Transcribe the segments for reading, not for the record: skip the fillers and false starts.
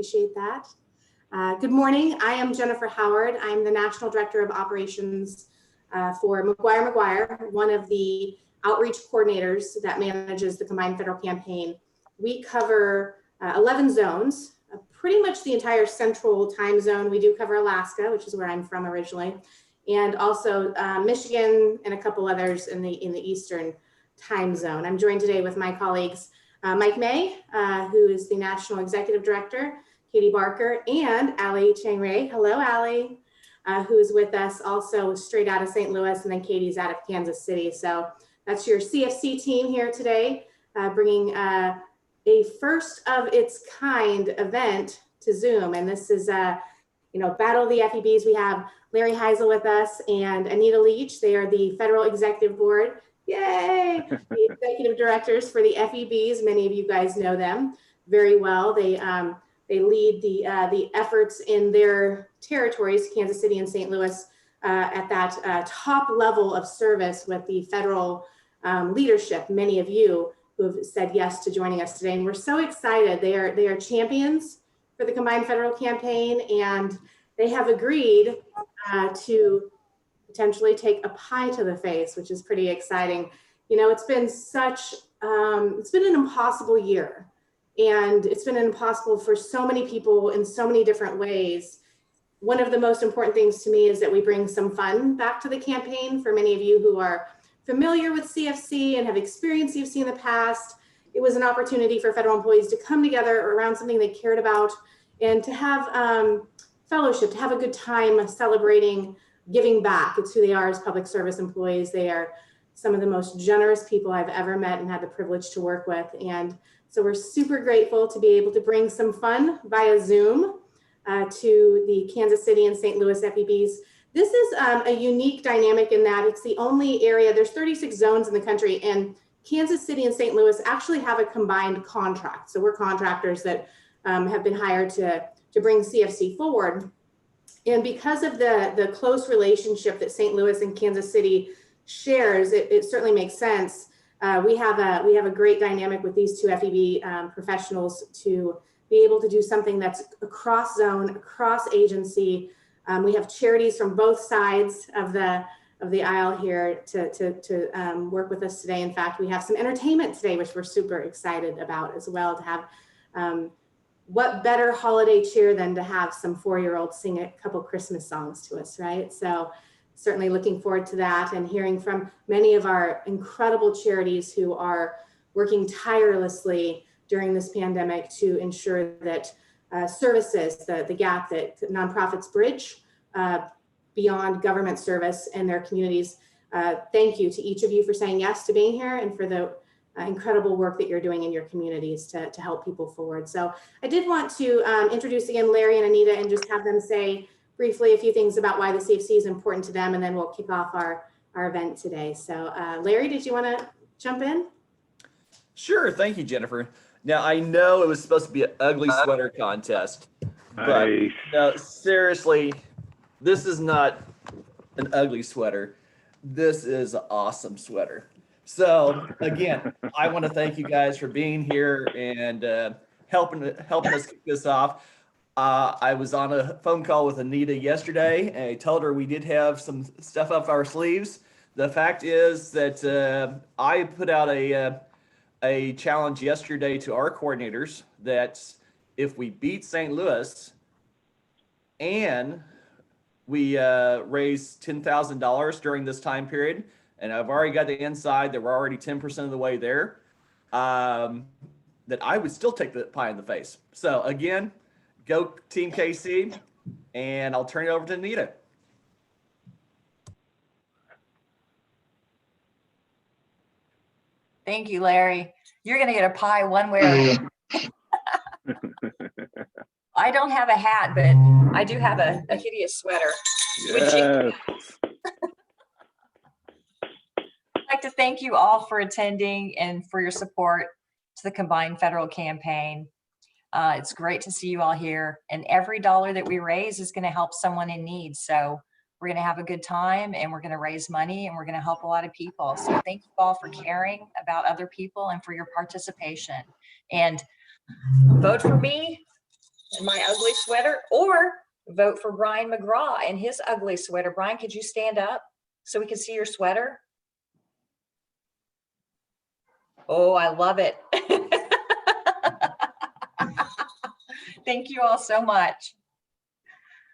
appreciate that. Good morning. I am Jennifer Howard. I'm the National Director of Operations for McGuire, one of the outreach coordinators that manages the Combined Federal Campaign. We cover 11 zones, pretty much the entire central time zone. We do cover Alaska, which is where I'm from originally, and also Michigan and a couple others in the eastern time zone. I'm joined today with my colleagues, Mike May, who is the National Executive Director, Katie Barker, and Ali Chang-Ray. Hello, Ali, who is with us also straight out of St. Louis, and then Katie's out of Kansas City. So that's your CFC team here today, bringing a first of its kind event to Zoom. And this is, Battle of the FEBs. We have Larry Heisel with us and Anita Leach. They are the Federal Executive Board. Yay! The executive directors for the FEBs. Many of you guys know them very well. They lead the efforts in their territories, Kansas City and St. Louis, at that top level of service with the federal leadership. Many of you who have said yes to joining us today, and we're so excited. They are champions for the Combined Federal Campaign, and they have agreed to potentially take a pie to the face, which is pretty exciting. You know, it's been an impossible year, and it's been impossible for so many people in so many different ways. One of the most important things to me is that we bring some fun back to the campaign. For many of you who are familiar with CFC and have experienced CFC in the past, it was an opportunity for federal employees to come together around something they cared about and to have fellowship, to have a good time celebrating giving back. It's who they are as public service employees. They are some of the most generous people I've ever met and had the privilege to work with. And so we're super grateful to be able to bring some fun via Zoom to the Kansas City and St. Louis FEBs. This is a unique dynamic in that it's the only area, there's 36 zones in the country, and Kansas City and St. Louis actually have a combined contract. So we're contractors that have been hired to bring CFC forward. And because of the close relationship that St. Louis and Kansas City shares, it certainly makes sense. We have a great dynamic with these two FEB professionals to be able to do something that's across zone, across agency. We have charities from both sides of the aisle here to work with us today. In fact, we have some entertainment today, which we're super excited about as well, to have what better holiday cheer than to have some 4-year-olds sing a couple Christmas songs to us, right? So certainly looking forward to that and hearing from many of our incredible charities who are working tirelessly during this pandemic to ensure that services, the gap that nonprofits bridge beyond government service in their communities. Thank you to each of you for saying yes to being here and for the incredible work that you're doing in your communities to help people forward. So I did want to introduce again Larry and Anita and just have them say briefly a few things about why the CFC is important to them, and then we'll kick off our event today. So Larry, did you want to jump in? Sure, thank you, Jennifer. Now I know it was supposed to be an ugly sweater contest, but no, seriously, this is not an ugly sweater. This is an awesome sweater. So again, I want to thank you guys for being here and helping us kick this off. I was on a phone call with Anita yesterday, and I told her we did have some stuff up our sleeves. The fact is that I put out a challenge yesterday to our coordinators that if we beat St. Louis and we raise $10,000 during this time period, and I've already got the inside that we're already 10% of the way there, that I would still take the pie in the face. So again, go Team KC, and I'll turn it over to Anita. Thank you, Larry. You're going to get a pie one way or another. I don't have a hat, but I do have a hideous sweater. Yes. I'd like to thank you all for attending and for your support to the Combined Federal Campaign. It's great to see you all here, and every dollar that we raise is going to help someone in need. So we're going to have a good time, and we're going to raise money, and we're going to help a lot of people. So thank you all for caring about other people and for your participation. And vote for me my ugly sweater, or vote for Brian McGraw and his ugly sweater. Brian, could you stand up so we can see your sweater? Oh, I love it. Thank you all so much.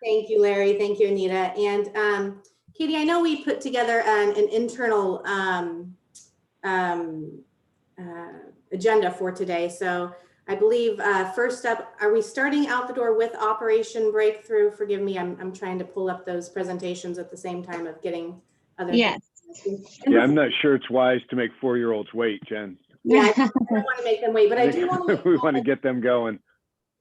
Thank you, Larry. Thank you, Anita. And Katie, I know we put together an internal agenda for today. So I believe first up, are we starting out the door with Operation Breakthrough? Forgive me, I'm trying to pull up those presentations at the same time of getting other Yes. things. Yeah, I'm not sure it's wise to make 4-year-olds wait, Jen. Yeah, I don't want to make them wait, but I do want to. We want to get them going.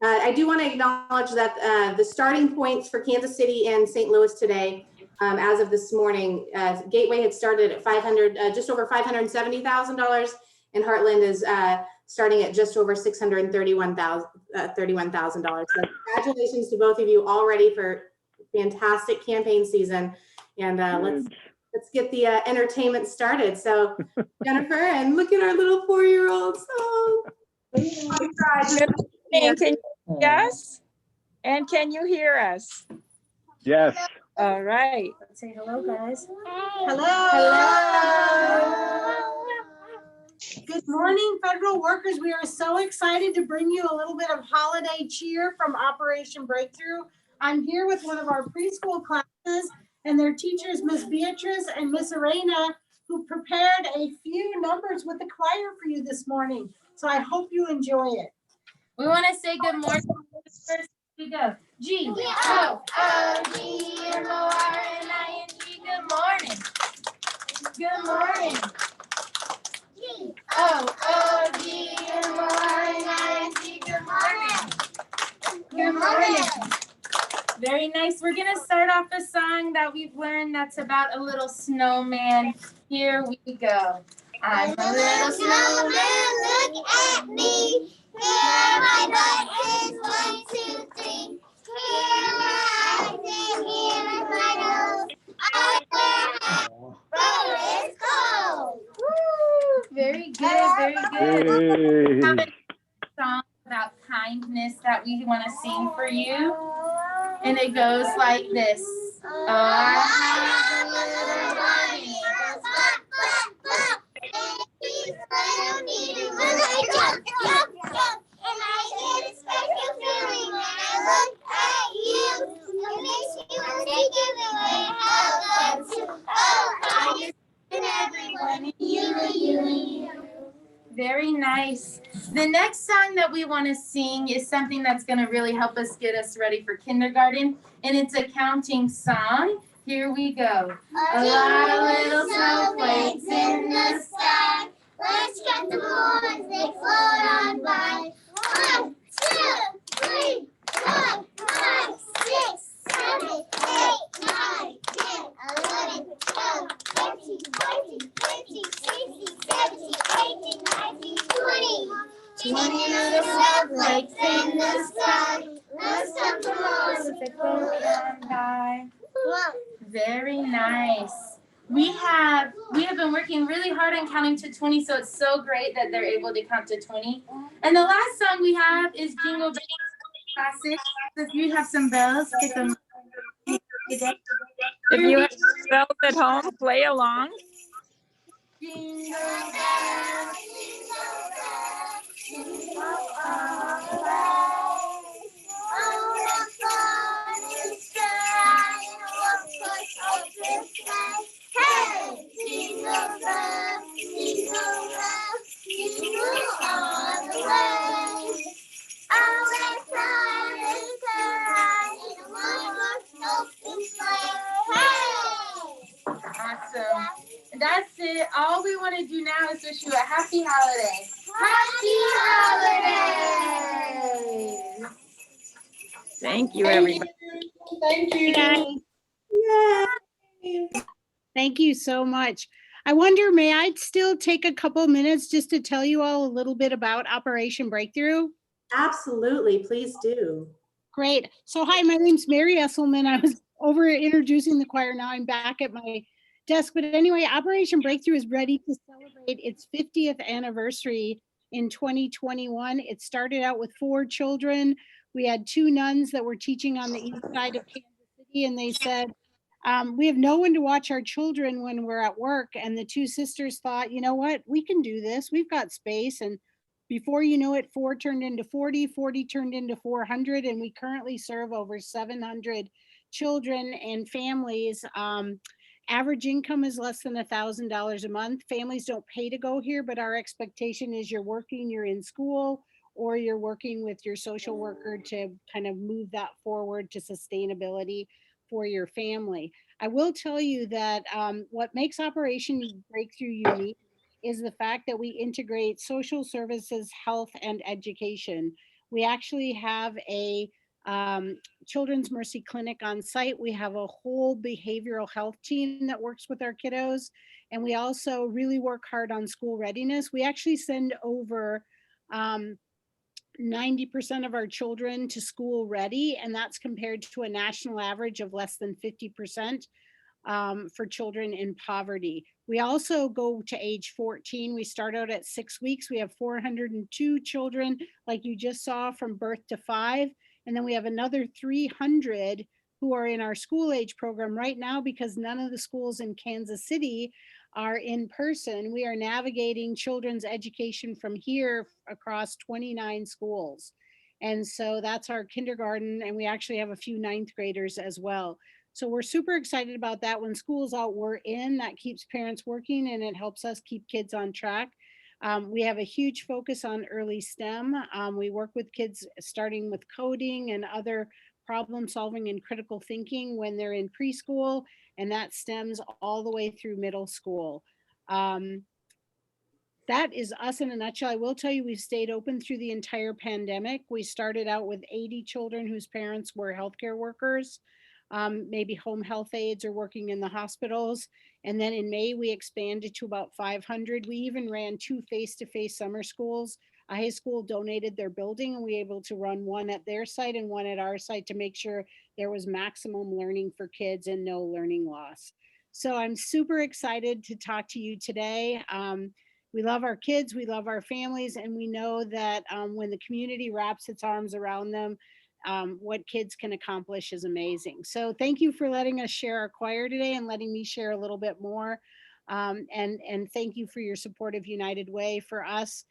I do want to acknowledge that the starting points for Kansas City and St. Louis today, as of this morning, Gateway had started at just over $570,000, and Heartland is starting at just over $631,000. So congratulations to both of you already for fantastic campaign season, and let's get the entertainment started. So Jennifer, and look at our little 4-year-olds. Oh, And can you see us? And can you hear us? Yes. All right. Let's say hello, guys. Hello. Good morning, federal workers. We are so excited to bring you a little bit of holiday cheer from Operation Breakthrough. I'm here with one of our preschool classes and their teachers, Miss Beatrice and Miss Arena, who prepared a few numbers with the choir for you this morning. So I hope you enjoy it. We want to say good morning. First we go. G-O-O-D-M-O-R-N-I-N-G. Good morning. Good morning. G-O-O-D-M-O-R-N-I-N-G. Good morning. Good morning. Very nice. We're going to start off a song that we've learned that's about a little snowman. Here we go. I'm a little snowman, look at me. Here my butt is 1, 2, 3. Here my eyes and here is my nose. I wear a hat, but it's cold. Woo! Very good, very good. We have a song about kindness that we want to sing for you. And it goes like this. Oh, I have a little bunny. Flap, flap, flap. And he's little needy when I jump, jump, jump. And I get a special feeling when I look at you. It makes me want to give away how love to. Oh, I just and everyone, you. Very nice. The next song that we want to sing is something that's going to really help us get us ready for kindergarten, and it's a counting song. Here we go. A lot of little snowflakes in the sky. Let's count them all as they float on by. 1, 2, 3, 4, 5, 6, 7, 8, 9, 10, 11, 12, 13, 14, 15, 16, 17, 18, 19, 20. 20 little snowflakes in the sky. Let's count them all as they float on by. Very nice. We have been working really hard on counting to 20, so it's so great that they're able to count to 20. And the last song we have is Jingle Bells Classic. So if you have some bells, pick them up. If you have bells at home, play along. Jingle bells, jingle all the way. Oh, the fun is sky, what push open sky. Hey, jingle bells, jingle all the way. Oh, the fun is sky, what push open sky. Hey! Awesome. That's it. All we want to do now is wish you a happy holiday. Happy holidays! Thank you, everybody. Thank you. Yay. Thank you so much. I wonder, may I still take a couple minutes just to tell you all a little bit about Operation Breakthrough? Absolutely, please do. Great. So hi, my name's Mary Esselman. I was over introducing the choir. Now I'm back at my desk. But anyway, Operation Breakthrough is ready to celebrate its 50th anniversary in 2021. It started out with 4 children We had 2 nuns that were teaching on the east side of Kansas City, and they said, we have no one to watch our children when we're at work. And the 2 sisters thought, you know what, we can do this. We've got space. And before you know it, 4 turned into 40, 40 turned into 400, and we currently serve over 700 children and families. Average income is less than $1,000 a month. Families don't pay to go here, but our expectation is you're working, you're in school, or you're working with your social worker to kind of move that forward to sustainability for your family. I will tell you that what makes Operation Breakthrough unique is the fact that we integrate social services, health, and education. We actually have a Children's Mercy Clinic on site. We have a whole behavioral health team that works with our kiddos. And we also really work hard on school readiness. We actually send over 90% of our children to school ready, and that's compared to a national average of less than 50% for children in poverty. We also go to age 14. We start out at 6 weeks. We have 402 children, like you just saw, from birth to 5. And then we have another 300 who are in our school age program right now, because none of the schools in Kansas City are in person. We are navigating children's education from here across 29 schools. And so that's our kindergarten, and we actually have a few 9th graders as well. So we're super excited about that. When school's out, we're in. That keeps parents working, and it helps us keep kids on track. We have a huge focus on early STEM. We work with kids starting with coding and other problem solving and critical thinking when they're in preschool, and that stems all the way through middle school. That is us in a nutshell. I will tell you, we've stayed open through the entire pandemic. We started out with 80 children whose parents were healthcare workers, maybe home health aides or working in the hospitals. And then in May, we expanded to about 500. We even ran 2 face-to-face summer schools. A high school donated their building, and we were able to run one at their site and one at our site to make sure there was maximum learning for kids and no learning loss. So I'm super excited to talk to you today. We love our kids, we love our families, and we know that when the community wraps its arms around them, what kids can accomplish is amazing. So thank you for letting us share our choir today and letting me share a little bit more. And thank you for your support of United Way. For us,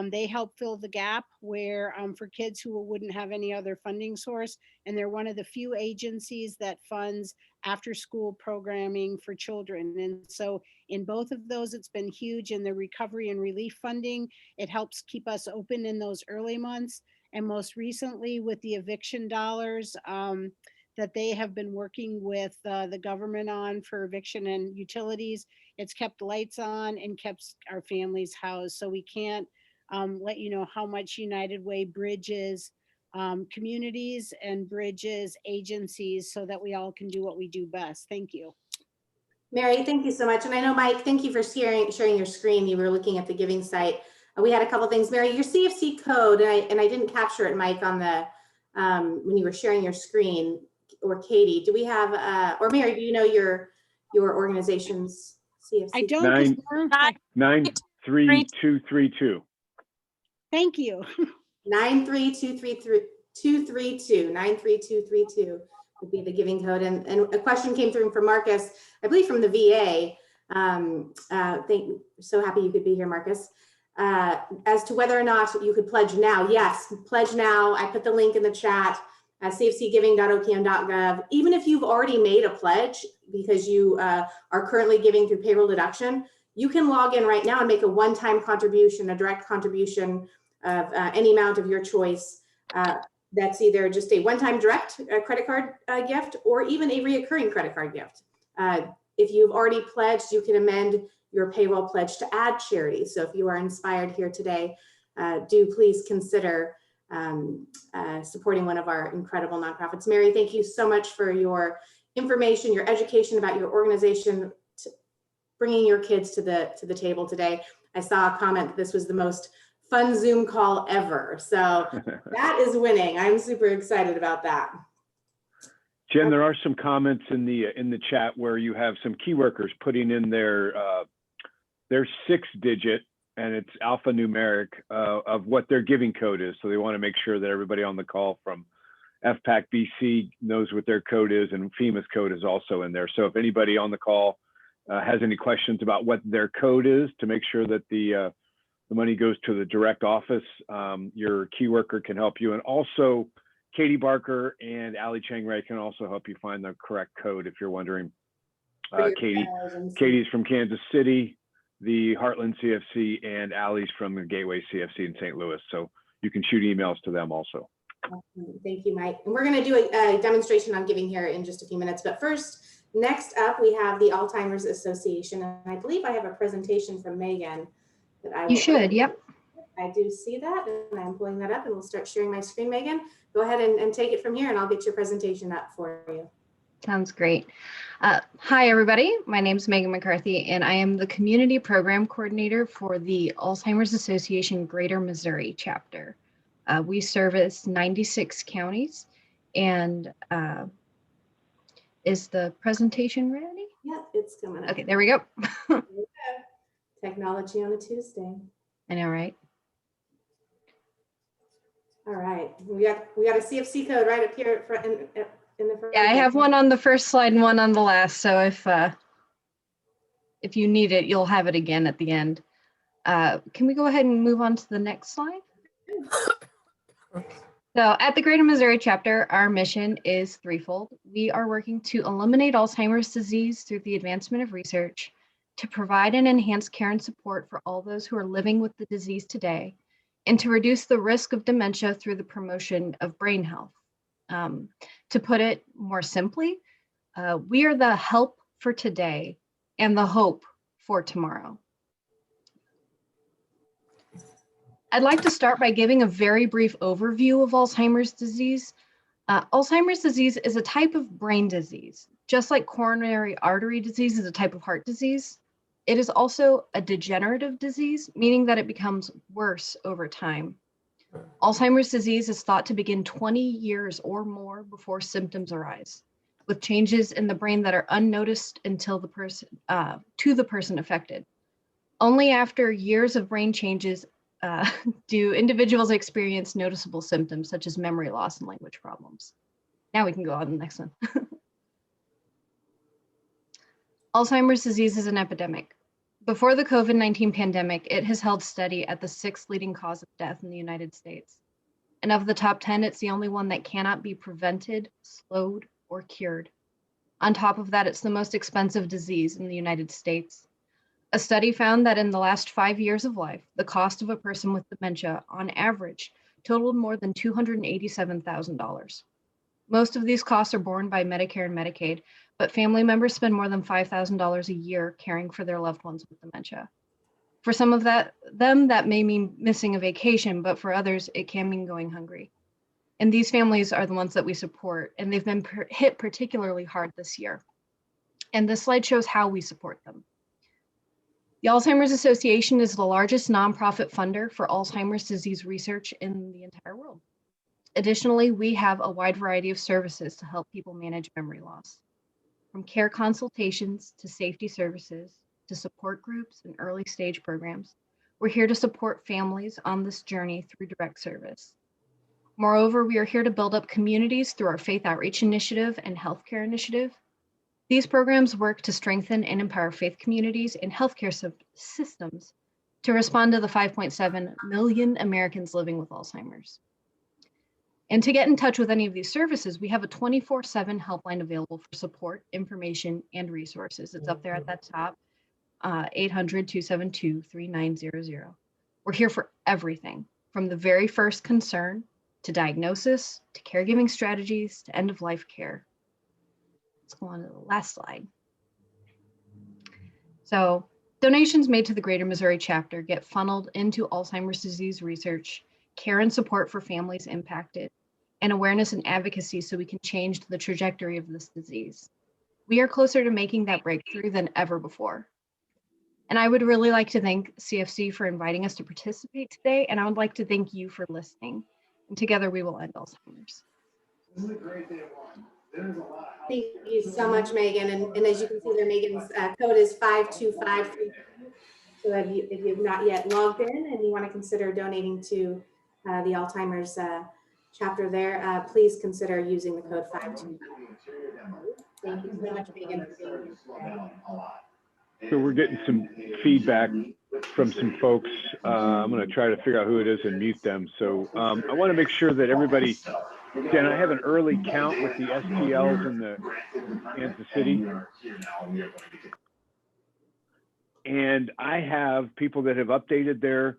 they help fill the gap where for kids who wouldn't have any other funding source. And they're one of the few agencies that funds after school programming for children. And so in both of those, it's been huge. In the recovery and relief funding, it helps keep us open in those early months. And most recently with the eviction dollars that they have been working with the government on for eviction and utilities, it's kept lights on and kept our families housed. So we can't let you know how much United Way bridges communities and bridges agencies so that we all can do what we do best. Thank you. Mary, thank you so much. And I know, Mike, thank you for sharing your screen. You were looking at the giving site. We had a couple things. Mary, your CFC code, and I didn't capture it, Mike, on the when you were sharing your screen, or Katie, do we have, or Mary, do you know your organization's CFC? I don't. 93232. Thank you. 93232 would be the giving code. And a question came through from Marcus, I believe from the VA. So happy you could be here, Marcus. As to whether or not you could pledge now. Yes, pledge now. I put the link in the chat at cfcgiving.okm.gov. Even if you've already made a pledge because you are currently giving through payroll deduction, you can log in right now and make a one-time contribution, a direct contribution of any amount of your choice. That's either just a one-time direct credit card gift or even a reoccurring credit card gift. If you've already pledged, you can amend your payroll pledge to add charity. So if you are inspired here today, do please consider supporting one of our incredible nonprofits. Mary, thank you so much for your information, your education about your organization, bringing your kids to the table today. I saw a comment that this was the most fun Zoom call ever. So that is winning. I'm super excited about that. Jen, there are some comments in the chat where you have some key workers putting in their 6-digit and it's alphanumeric of what their giving code is. So they want to make sure that everybody on the call from FPAC BC knows what their code is, and FEMA's code is also in there. So if anybody on the call has any questions about what their code is, to make sure that the money goes to the direct office, your key worker can help you. And also Katie Barker and Ali Chang Ray can also help you find the correct code if you're wondering. Katie's from Kansas City, the Heartland CFC, and Ali's from the Gateway CFC in St. Louis. So you can shoot emails to them also. Thank you, Mike. And we're going to do a demonstration on giving here in just a few minutes. But first, next up, we have the Alzheimer's Association. And I believe I have a presentation from Megan that I will. You should, yep. I do see that, and I'm pulling that up, and we'll start sharing my screen. Megan, go ahead and take it from here, and I'll get your presentation up for you. Sounds great. Hi, everybody. My name is Megan McCarthy, and I am the Community Program Coordinator for the Alzheimer's Association Greater Missouri chapter. We service 96 counties, and is the presentation ready? Yep, it's coming up. Okay, there we go. There we go. Technology on a Tuesday. I know, right? All right, we got a CFC code right up here in the front. Yeah, I have one on the first slide and one on the last. So if you need it, you'll have it again at the end. Can we go ahead and move on to the next slide? So at the Greater Missouri chapter, our mission is threefold. We are working to eliminate Alzheimer's disease through the advancement of research, to provide and enhance care and support for all those who are living with the disease today, and to reduce the risk of dementia through the promotion of brain health. To put it more simply, we are the help for today and the hope for tomorrow. I'd like to start by giving a very brief overview of Alzheimer's disease. Alzheimer's disease is a type of brain disease. Just like coronary artery disease is a type of heart disease, it is also a degenerative disease, meaning that it becomes worse over time. Alzheimer's disease is thought to begin 20 years or more before symptoms arise, with changes in the brain that are unnoticed until the person to the person affected. Only after years of brain changes do individuals experience noticeable symptoms such as memory loss and language problems. Now we can go on to the next one. Alzheimer's disease is an epidemic. Before the COVID-19 pandemic, it has held steady at the 6th leading cause of death in the United States. And of the top 10, it's the only one that cannot be prevented, slowed, or cured. On top of that, it's the most expensive disease in the United States. A study found that in the last 5 years of life, the cost of a person with dementia, on average, totaled more than $287,000. Most of these costs are borne by Medicare and Medicaid, but family members spend more than $5,000 a year caring for their loved ones with dementia. For some of them, that may mean missing a vacation, but for others, it can mean going hungry. And these families are the ones that we support, and they've been hit particularly hard this year. And this slide shows how we support them. The Alzheimer's Association is the largest nonprofit funder for Alzheimer's disease research in the entire world. Additionally, we have a wide variety of services to help people manage memory loss. From care consultations to safety services to support groups and early stage programs, we're here to support families on this journey through direct service. Moreover, we are here to build up communities through our Faith Outreach Initiative and Healthcare Initiative. These programs work to strengthen and empower faith communities and healthcare systems to respond to the 5.7 million Americans living with Alzheimer's. And to get in touch with any of these services, we have a 24/7 helpline available for support, information, and resources. It's up there at that top, 800-272-3900. We're here for everything, from the very first concern to diagnosis, to caregiving strategies, to end-of-life care. Let's go on to the last slide. So donations made to the Greater Missouri chapter get funneled into Alzheimer's disease research, care and support for families impacted, and awareness and advocacy so we can change the trajectory of this disease. We are closer to making that breakthrough than ever before. And I would really like to thank CFC for inviting us to participate today, and I would like to thank you for listening. And together we will end Alzheimer's. This is a great day one. There's a lot of Thank you so much, Megan. And as you can see there, Megan's code is 5253. So if you've not yet logged in and you want to consider donating to the Alzheimer's chapter there, please consider using the code 529. Thank you so much, Megan, for being here. So we're getting some feedback from some folks. I'm going to try to figure out who it is and mute them. So I want to make sure that everybody, Dan, I have an early count with the STLs in the Kansas City. And I have people that have updated their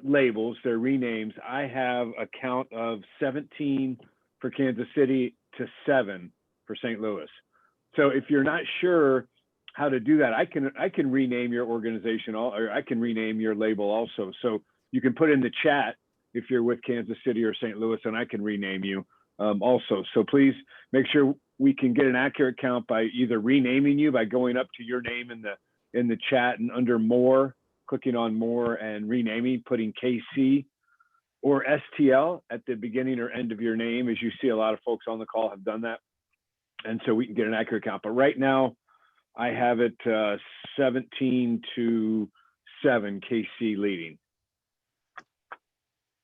labels, their renames. I have a count of 17 for Kansas City to 7 for St. Louis. So if you're not sure how to do that, I can rename your organization, or I can rename your label also. So you can put in the chat if you're with Kansas City or St. Louis, and I can rename you also. So please make sure we can get an accurate count by either renaming you by going up to your name in the chat and under more, clicking on more and renaming, putting KC or STL at the beginning or end of your name, as you see a lot of folks on the call have done that. And so we can get an accurate count. But right now, I have it 17 to 7 KC leading.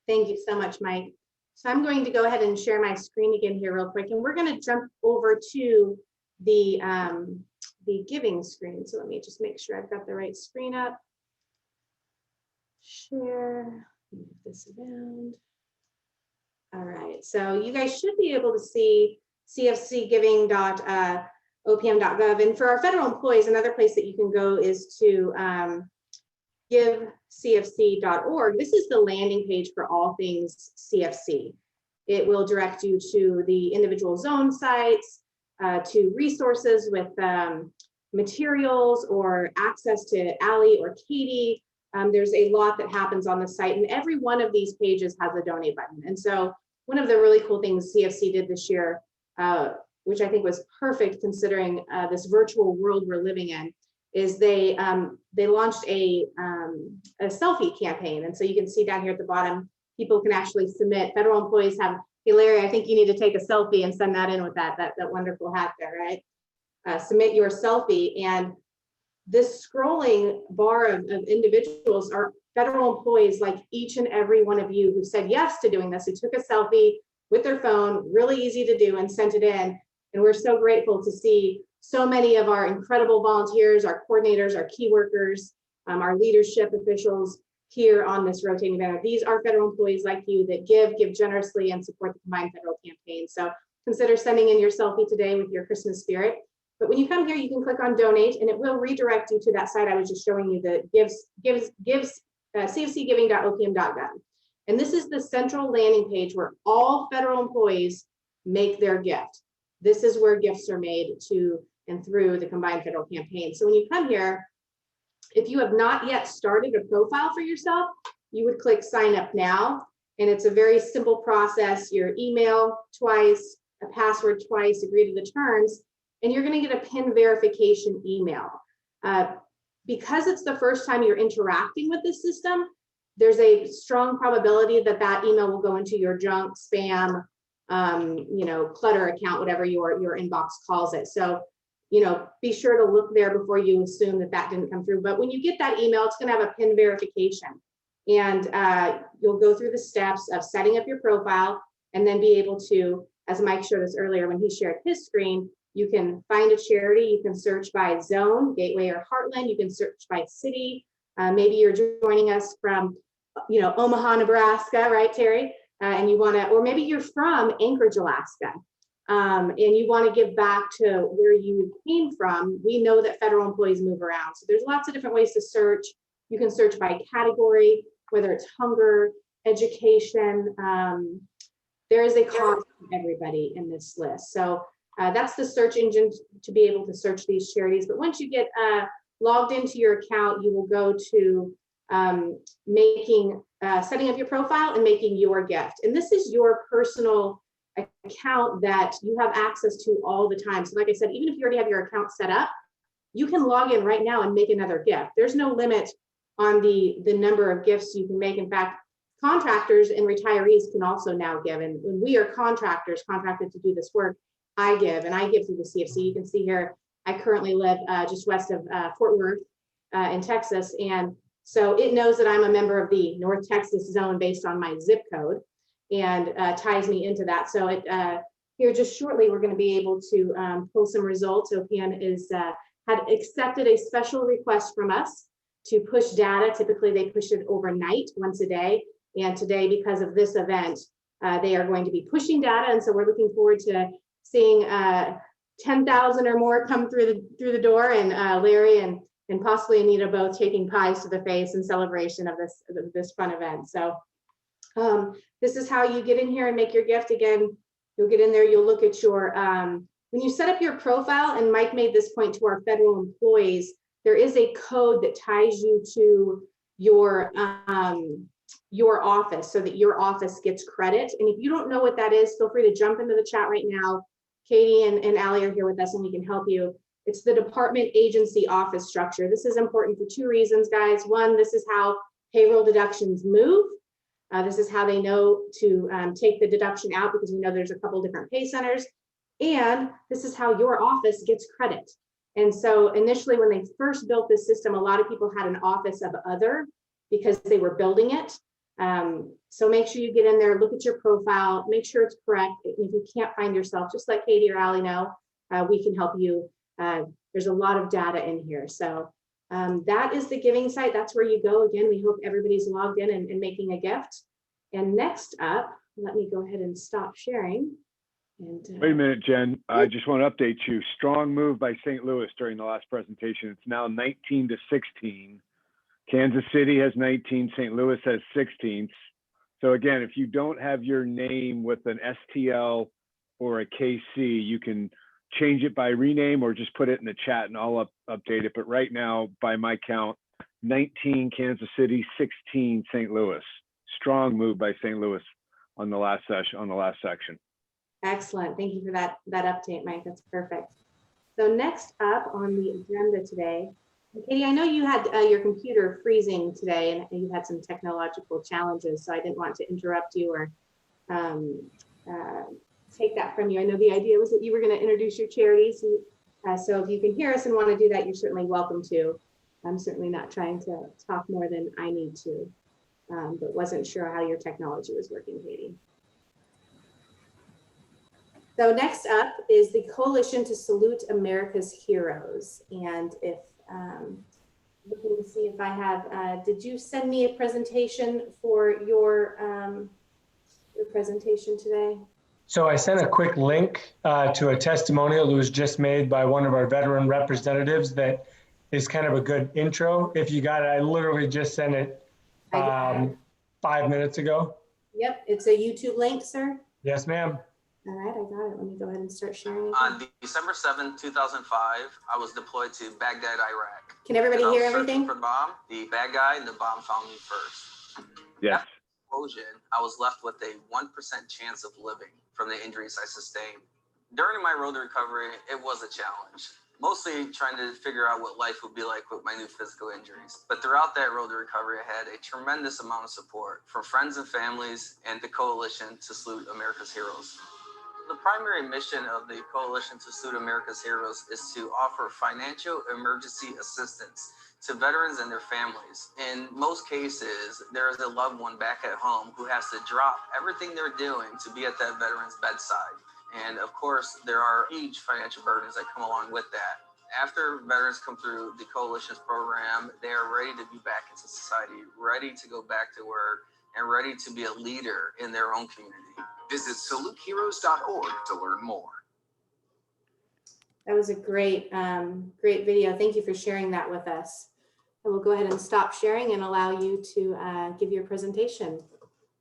Thank you so much, Mike. So I'm going to go ahead and share my screen again here real quick, and we're going to jump over to the giving screen. So let me just make sure I've got the right screen up. Share, move this around. All right, so you guys should be able to see cfcgiving.opm.gov. And for our federal employees, another place that you can go is to givecfc.org. This is the landing page for all things CFC. It will direct you to the individual zone sites, to resources with materials or access to Allie or Katie. There's a lot that happens on the site, and every one of these pages has a donate button. And so one of the really cool things CFC did this year, which I think was perfect considering this virtual world we're living in, is they launched a selfie campaign. And so you can see down here at the bottom, people can actually submit. Federal employees have, hey Larry, I think you need to take a selfie and send that in with that wonderful hat there, right? Submit your selfie, and this scrolling bar of individuals are federal employees like each and every one of you who said yes to doing this, who took a selfie with their phone, really easy to do, and sent it in. And we're so grateful to see so many of our incredible volunteers, our coordinators, our key workers, our leadership officials here on this rotating banner. These are federal employees like you that give generously and support the Combined Federal Campaign. So consider sending in your selfie today with your Christmas spirit. But when you come here, you can click on donate, and it will redirect you to that site I was just showing you, the cfcgiving.opm.gov. And this is the central landing page where all federal employees make their gift. This is where gifts are made to and through the Combined Federal Campaign. So when you come here, if you have not yet started a profile for yourself, you would click sign up now. And it's a very simple process. Your email twice, a password twice, agree to the terms, and you're going to get a PIN verification email. Because it's the first time you're interacting with this system, there's a strong probability that that email will go into your junk, spam, clutter account, whatever your inbox calls it. So, be sure to look there before you assume that didn't come through. But when you get that email, it's going to have a PIN verification, and you'll go through the steps of setting up your profile, and then be able to, as Mike showed us earlier when he shared his screen, you can find a charity. You can search by zone, Gateway or Heartland. You can search by city. Maybe you're joining us from, Omaha, Nebraska, right, Terry? And you want to, or maybe you're from Anchorage, Alaska, and you want to give back to where you came from. We know that federal employees move around. So there's lots of different ways to search. You can search by category, whether it's hunger, education. There is a cost for everybody in this list. So that's the search engine to be able to search these charities. But once you get logged into your account, you will go to setting up your profile and making your gift. And this is your personal account that you have access to all the time. So like I said, even if you already have your account set up, you can log in right now and make another gift. There's no limit on the number of gifts you can make. In fact, contractors and retirees can also now give. And when we are contractors contracted to do this work, I give through the CFC. You can see here, I currently live just west of Fort Worth. in Texas. And so it knows that I'm a member of the North Texas zone based on my zip code, and ties me into that. So here just shortly, we're going to be able to pull some results. OPM had accepted a special request from us to push data. Typically they push it overnight, once a day. And today, because of this event, they are going to be pushing data. And so we're looking forward to seeing 10,000 or more come through the door, and Larry and possibly Anita both taking pies to the face in celebration of this fun event. So this is how you get in here and make your gift. Again, you'll get in there, you'll look at your, when you set up your profile, and Mike made this point to our federal employees, there is a code that ties you to your office so that your office gets credit. And if you don't know what that is, feel free to jump into the chat right now. Katie and Allie are here with us and we can help you. It's the department agency office structure. This is important for two reasons, guys. One, this is how payroll deductions move. This is how they know to take the deduction out, because we know there's a couple different pay centers. And this is how your office gets credit. And so initially, when they first built this system, a lot of people had an office of other because they were building it. So make sure you get in there, look at your profile, make sure it's correct. If you can't find yourself, just let Katie or Allie know, we can help you. There's a lot of data in here. So that is the giving site. That's where you go. Again, we hope everybody's logged in and making a gift. And next up, let me go ahead and stop sharing. And, wait a minute, Jen. I just want to update you. Strong move by St. Louis during the last presentation. It's now 19-16. Kansas City has 19, St. Louis has 16. So again, if you don't have your name with an STL or a KC, you can change it by rename or just put it in the chat and I'll update it. But right now, by my count, 19 Kansas City, 16 St. Louis. Strong move by St. Louis on the last section. Excellent. Thank you for that update, Mike. That's perfect. So next up on the agenda today, Katie, I know you had your computer freezing today and you had some technological challenges, so I didn't want to interrupt you or take that from you. I know the idea was that you were going to introduce your charities. So if you can hear us and want to do that, you're certainly welcome to. I'm certainly not trying to talk more than I need to, but wasn't sure how your technology was working, Katie. So next up is the Coalition to Salute America's Heroes. And if looking to see if I have, did you send me a presentation for your presentation today? So I sent a quick link to a testimonial that was just made by one of our veteran representatives that is kind of a good intro. If you got it, I literally just sent it 5 minutes ago. Yep, it's a YouTube link, sir. Yes, ma'am. All right, I got it. Let me go ahead and start sharing. On December 7th, 2005, I was deployed to Baghdad, Iraq. Can everybody hear everything? For bomb, the bad guy and the bomb found me first. Yes. After the explosion, I was left with a 1% chance of living from the injuries I sustained. During my road to recovery, it was a challenge. Mostly trying to figure out what life would be like with my new physical injuries. But throughout that road to recovery, I had a tremendous amount of support from friends and families and the Coalition to Salute America's Heroes. The primary mission of the Coalition to Salute America's Heroes is to offer financial emergency assistance to veterans and their families. In most cases, there is a loved one back at home who has to drop everything they're doing to be at that veteran's bedside. And of course, there are huge financial burdens that come along with that. After veterans come through the Coalition's program, they are ready to be back into society, ready to go back to work, and ready to be a leader in their own community. Visit saluteheroes.org to learn more. That was a great video. Thank you for sharing that with us. I will go ahead and stop sharing and allow you to give your presentation.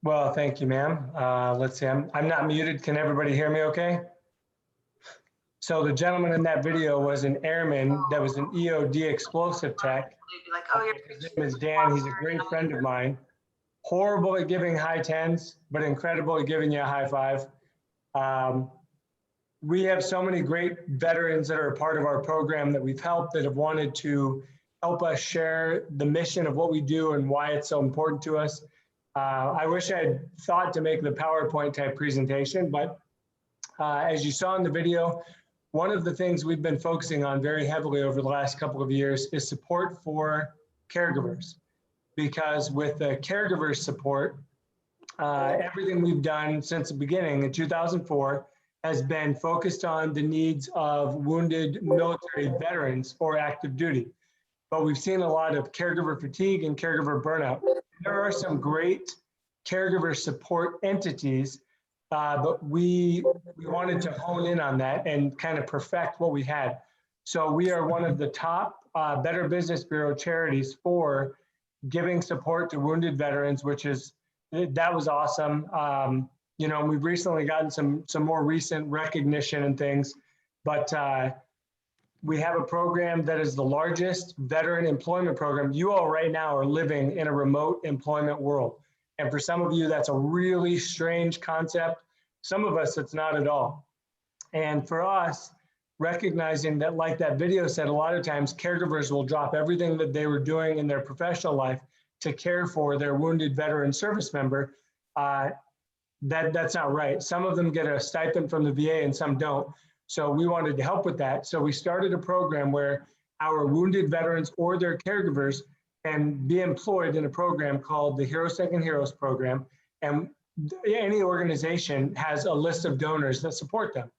Well, thank you, ma'am. Let's see, I'm not muted. Can everybody hear me okay? So the gentleman in that video was an airman that was an EOD explosive tech. His name is Dan. He's a great friend of mine. Horrible at giving high tens, but incredible at giving you a high five. We have so many great veterans that are a part of our program that we've helped that have wanted to help us share the mission of what we do and why it's so important to us. I wish I had thought to make the PowerPoint type presentation, but as you saw in the video, one of the things we've been focusing on very heavily over the last couple of years is support for caregivers. Because with the caregiver support, everything we've done since the beginning in 2004 has been focused on the needs of wounded military veterans or active duty. But we've seen a lot of caregiver fatigue and caregiver burnout. There are some great caregiver support entities, but we wanted to hone in on that and kind of perfect what we had. So we are one of the top Better Business Bureau charities for giving support to wounded veterans, that was awesome. You know, we've recently gotten some more recent recognition and things, but we have a program that is the largest veteran employment program. You all right now are living in a remote employment world. And for some of you, that's a really strange concept. Some of us, it's not at all. And for us, recognizing that, like that video said, a lot of times caregivers will drop everything that they were doing in their professional life to care for their wounded veteran service member. That's not right. Some of them get a stipend from the VA and some don't. So we wanted to help with that. So we started a program where our wounded veterans or their caregivers can be employed in a program called the Hero Second Heroes program. And any organization has a list of donors that support them.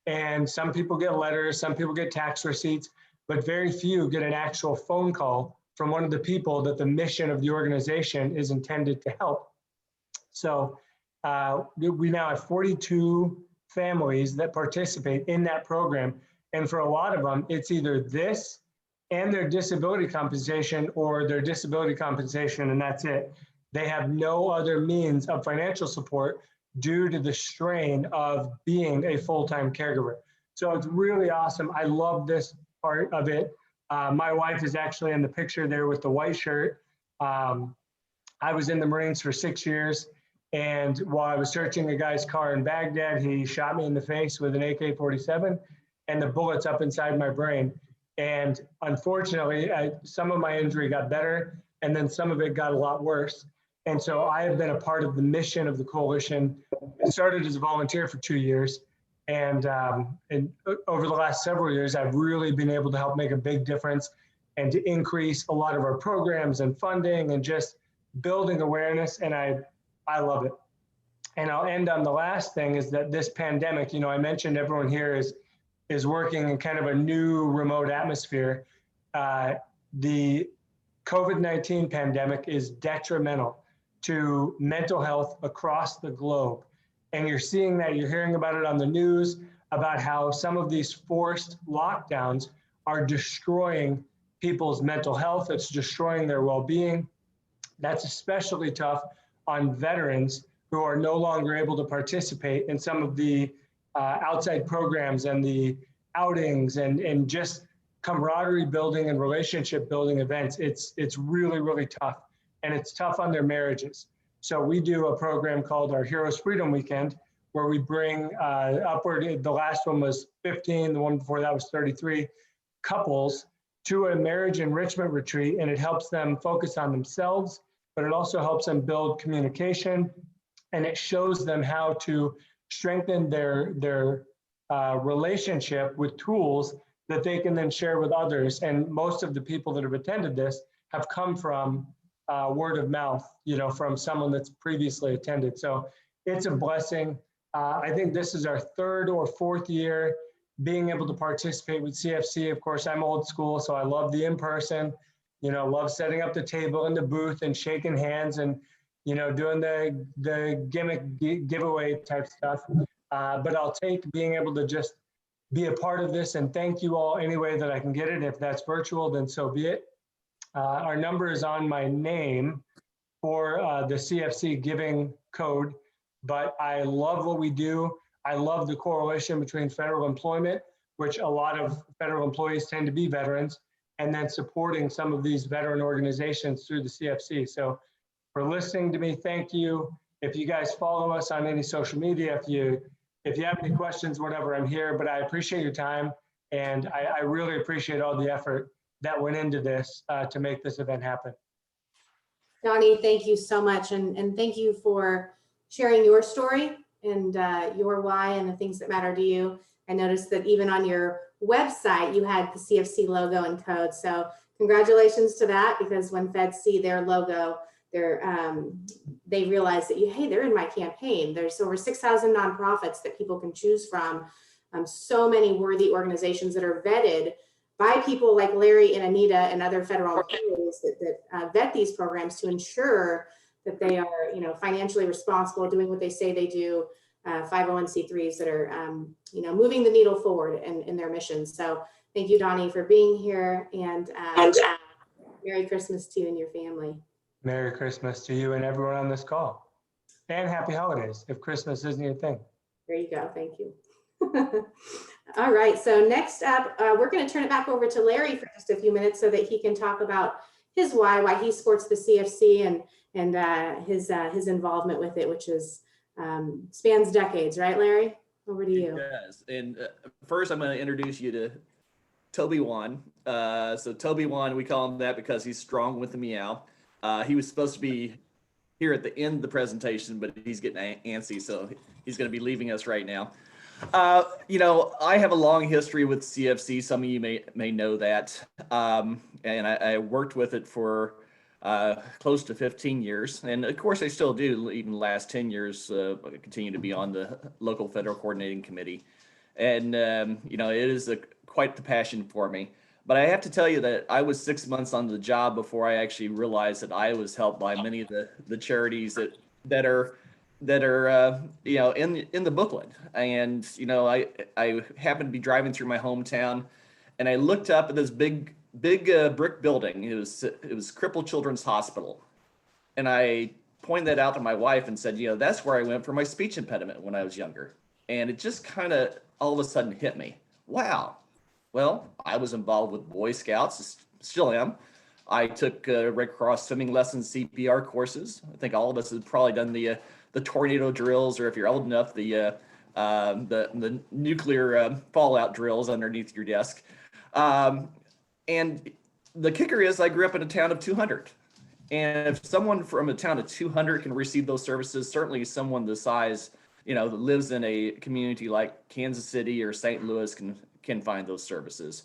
And some people get letters, some people get tax receipts, but very few get an actual phone call from one of the people that the mission of the organization is intended to help. So we now have 42 families that participate in that program. And for a lot of them, it's either this and their disability compensation or their disability compensation, and that's it. They have no other means of financial support due to the strain of being a full-time caregiver. So it's really awesome. I love this part of it. My wife is actually in the picture there with the white shirt. I was in the Marines for 6 years. And while I was searching a guy's car in Baghdad, he shot me in the face with an AK-47 and the bullets up inside my brain. And unfortunately, some of my injury got better and then some of it got a lot worse. And so I have been a part of the mission of the coalition. I started as a volunteer for 2 years. And over the last several years, I've really been able to help make a big difference and to increase a lot of our programs and funding and just building awareness. And I love it. And I'll end on the last thing is that this pandemic, you know, I mentioned everyone here is working in kind of a new remote atmosphere. The COVID-19 pandemic is detrimental to mental health across the globe. And you're seeing that, you're hearing about it on the news, about how some of these forced lockdowns are destroying people's mental health. It's destroying their well-being. That's especially tough on veterans who are no longer able to participate in some of the outside programs and the outings and just camaraderie building and relationship building events. It's really, really tough. And it's tough on their marriages. So we do a program called our Heroes Freedom Weekend, where we bring upward, the last one was 15, the one before that was 33 couples to a marriage enrichment retreat, and it helps them focus on themselves, but it also helps them build communication, and it shows them how to strengthen their relationship with tools that they can then share with others. And most of the people that have attended this have come from word of mouth, you know, from someone that's previously attended. So it's a blessing. I think this is our 3rd or 4th year being able to participate with CFC. Of course, I'm old school, so I love the in-person, you know, love setting up the table in the booth and shaking hands and, you know, doing the gimmick giveaway type stuff. But I'll take being able to just be a part of this, and thank you all any way that I can get it. If that's virtual, then so be it. Our number is on my name for the CFC giving code, but I love what we do. I love the correlation between federal employment, which a lot of federal employees tend to be veterans, and then supporting some of these veteran organizations through the CFC. So for listening to me, thank you. If you guys follow us on any social media, if you have any questions, whatever, I'm here, but I appreciate your time. And I really appreciate all the effort that went into this to make this event happen. Donnie, thank you so much. And thank you for sharing your story your why and the things that matter to you. I noticed that even on your website, you had the CFC logo and code. So congratulations to that, because when feds see their logo, they realize that hey, they're in my campaign. There's over 6,000 nonprofits that people can choose from. So many worthy organizations that are vetted by people like Larry and Anita and other federal employees that vet these programs to ensure that they are, financially responsible, doing what they say they do. 501c3s that are, moving the needle forward in their missions. So thank you, Donnie, for being here, and Merry Christmas to you and your family. Merry Christmas to you and everyone on this call. And happy holidays, if Christmas isn't your thing. There you go. Thank you. All right. So next up, we're going to turn it back over to Larry for just a few minutes so that he can talk about his why he supports the CFC and his involvement with it, which is spans decades, right, Larry? Over to you. Yes. And first, I'm going to introduce you to Toby Wan. So Toby Wan, we call him that because he's strong with the meow. He was supposed to be here at the end of the presentation, but he's getting antsy, so he's going to be leaving us right now. I have a long history with CFC. Some of you may know that. And I worked with it for close to 15 years. And of course, I still do. Even the last 10 years, I continue to be on the local federal coordinating committee. And, it is quite the passion for me. But I have to tell you that I was 6 months on the job before I actually realized that I was helped by many of the charities that are in the booklet. And I happened to be driving through my hometown, and I looked up at this big brick building. It was Crippled Children's Hospital, and I pointed that out to my wife and said, that's where I went for my speech impediment when I was younger. And it just kind of all of a sudden hit me. Wow. Well, I was involved with Boy Scouts, still am. I took Red Cross swimming lessons, CPR courses. I think all of us have probably done the tornado drills, or if you're old enough, the nuclear fallout drills underneath your desk. And the kicker is I grew up in a town of 200. And if someone from a town of 200 can receive those services, certainly someone the size, that lives in a community like Kansas City or St. Louis can find those services.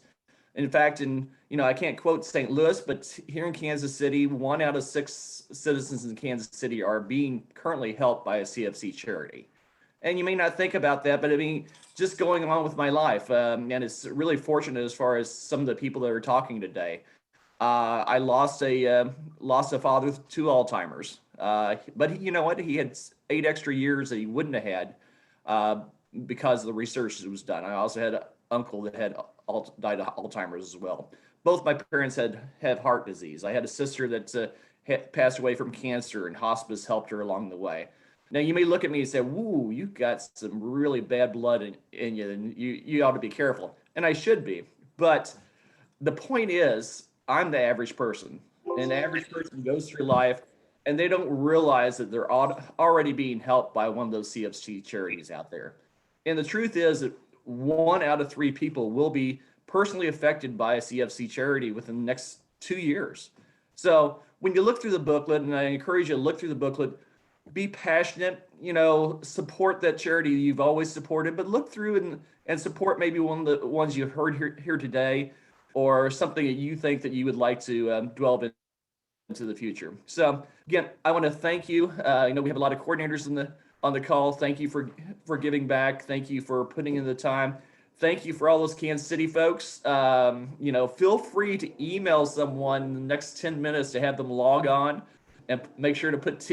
In fact, I can't quote St. Louis, but here in Kansas City, 1 out of 6 citizens in Kansas City are being currently helped by a CFC charity. And you may not think about that, but I mean, just going on with my life, and it's really fortunate as far as some of the people that are talking today. I lost a father to Alzheimer's, but you know what? He had 8 extra years that he wouldn't have had because of the research that was done. I also had an uncle that died of Alzheimer's as well. Both my parents have heart disease. I had a sister that had passed away from cancer, and hospice helped her along the way. Now, you may look at me and say, "Woo, you've got some really bad blood in you, and you ought to be careful." And I should be. But the point is, I'm the average person. And the average person goes through life, and they don't realize that they're already being helped by one of those CFC charities out there. And the truth is that 1 out of 3 people will be personally affected by a CFC charity within the next 2 years. So when you look through the booklet, and I encourage you to look through the booklet, be passionate, support that charity you've always supported, but look through and support maybe one of the ones you've heard here today, or something that you think that you would like to delve into the future. So again, I want to thank you. We have a lot of coordinators on the call. Thank you for giving back. Thank you for putting in the time. Thank you for all those Kansas City folks. Feel free to email someone in the next 10 minutes to have them log on, and make sure to put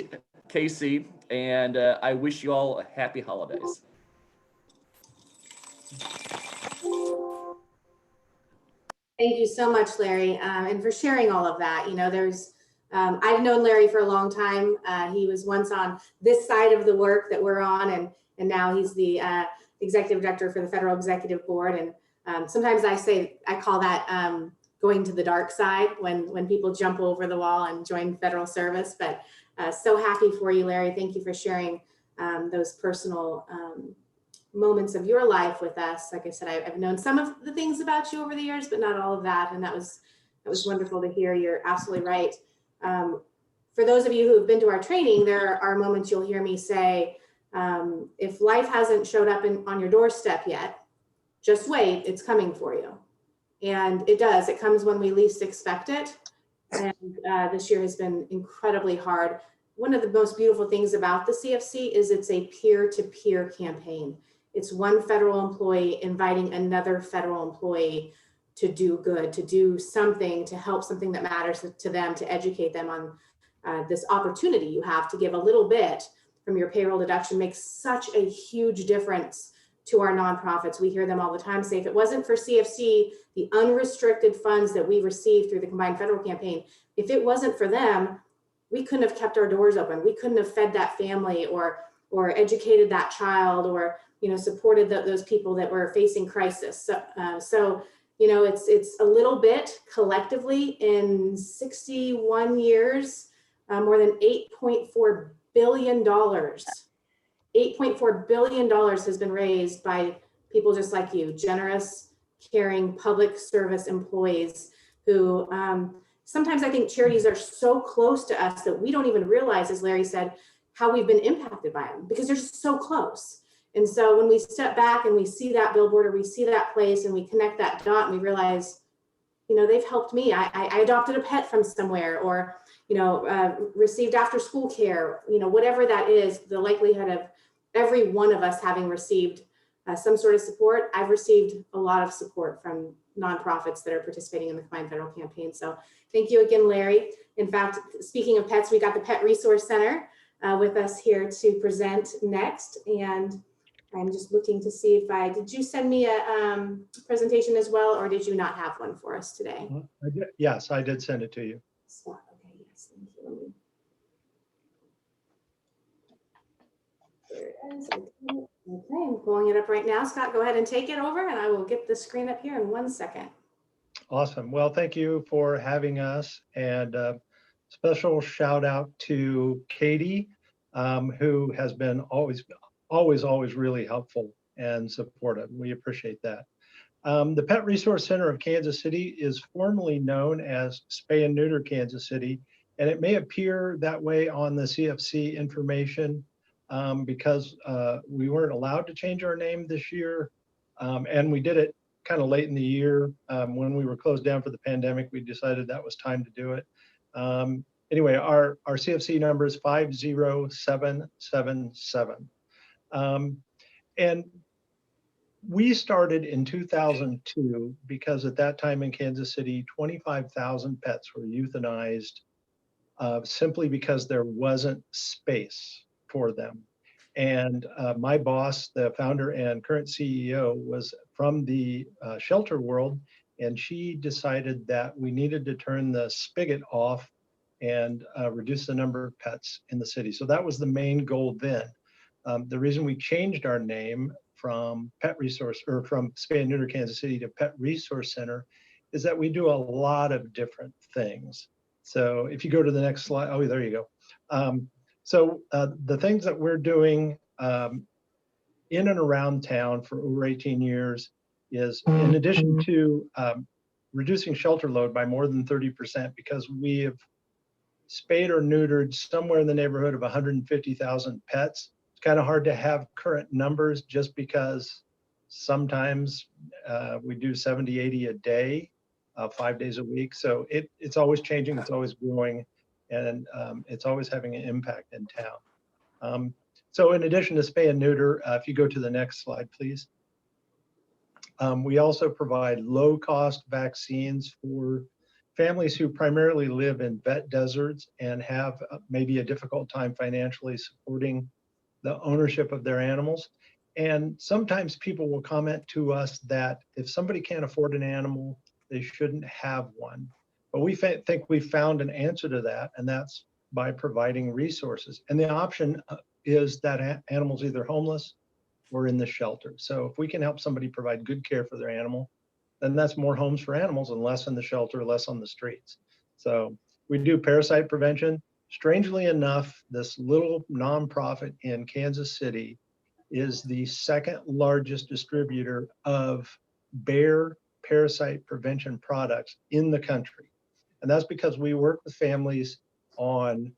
Casey. And I wish you all a happy holidays. Thank you so much, Larry, and for sharing all of that. I've known Larry for a long time. He was once on this side of the work that we're on, and now he's the executive director for the Federal Executive Board. And sometimes I call that going to the dark side when people jump over the wall and join federal service. But so happy for you, Larry. Thank you for sharing those personal moments of your life with us. Like I said, I've known some of the things about you over the years, but not all of that. And that was wonderful to hear. You're absolutely right. For those of you who have been to our training, there are moments you'll hear me say, If life hasn't showed up on your doorstep yet, just wait, it's coming for you. And it does, it comes when we least expect it. And this year has been incredibly hard. One of the most beautiful things about the CFC is it's a peer-to-peer campaign. It's one federal employee inviting another federal employee to do good, to do something, to help something that matters to them, to educate them on this opportunity you have to give a little bit from your payroll deduction. Makes such a huge difference to our nonprofits. We hear them all the time say, if it wasn't for CFC, the unrestricted funds that we received through the combined federal campaign, if it wasn't for them, we couldn't have kept our doors open. We couldn't have fed that family or educated that child, or supported those people that were facing crisis. So it's a little bit collectively in 61 years, more than $8.4 billion. $8.4 billion has been raised by people just like you, generous, caring public service employees who sometimes I think charities are so close to us that we don't even realize, as Larry said, how we've been impacted by them because they're just so close. And so when we step back and we see that billboard or we see that place and we connect that dot and we realize, they've helped me. I adopted a pet from somewhere, or, received after school care, whatever that is, the likelihood of every one of us having received some sort of support. I've received a lot of support from nonprofits that are participating in the Combined Federal Campaign. So thank you again, Larry. In fact, speaking of pets, we got the Pet Resource Center with us here to present next. And I'm just looking to see if did you send me a presentation as well, or did you not have one for us today? Yes, I did send it to you. Scott, okay, yes, thank you. There it is. Okay, I'm pulling it up right now. Scott, go ahead and take it over and I will get the screen up here in 1 second. Awesome. Well, thank you for having us, and special shout out to Katie, who has been always really helpful and supportive. We appreciate that. The Pet Resource Center of Kansas City is formerly known as Spay and Neuter Kansas City, and it may appear that way on the CFC information because we weren't allowed to change our name this year, and we did it kind of late in the year. When we were closed down for the pandemic, we decided that was time to do it. Anyway, our CFC number is 50777. And we started in 2002 because at that time in Kansas City, 25,000 pets were euthanized simply because there wasn't space for them. And my boss, the founder and current CEO, was from the shelter world, and she decided that we needed to turn the spigot off and reduce the number of pets in the city. So that was the main goal then. The reason we changed our name from from Spay and Neuter Kansas City to Pet Resource Center is that we do a lot of different things. So if you go to the next slide, oh, there you go. So the things that we're doing in and around town for over 18 years is, in addition to reducing shelter load by more than 30%, because we have spayed or neutered somewhere in the neighborhood of 150,000 pets. It's kind of hard to have current numbers just because sometimes we do 70, 80 a day, 5 days a week. So it's always changing, it's always growing, and it's always having an impact in town. So in addition to spay and neuter, if you go to the next slide, please. We also provide low-cost vaccines for families who primarily live in vet deserts and have maybe a difficult time financially supporting the ownership of their animals. And sometimes people will comment to us that if somebody can't afford an animal, they shouldn't have one. But we think we found an answer to that, and that's by providing resources. And the option is that animal's either homeless or in the shelter. So if we can help somebody provide good care for their animal, then that's more homes for animals and less in the shelter, less on the streets. So we do parasite prevention. Strangely enough, this little nonprofit in Kansas City is the second largest distributor of bear parasite prevention products in the country. And that's because we work with families on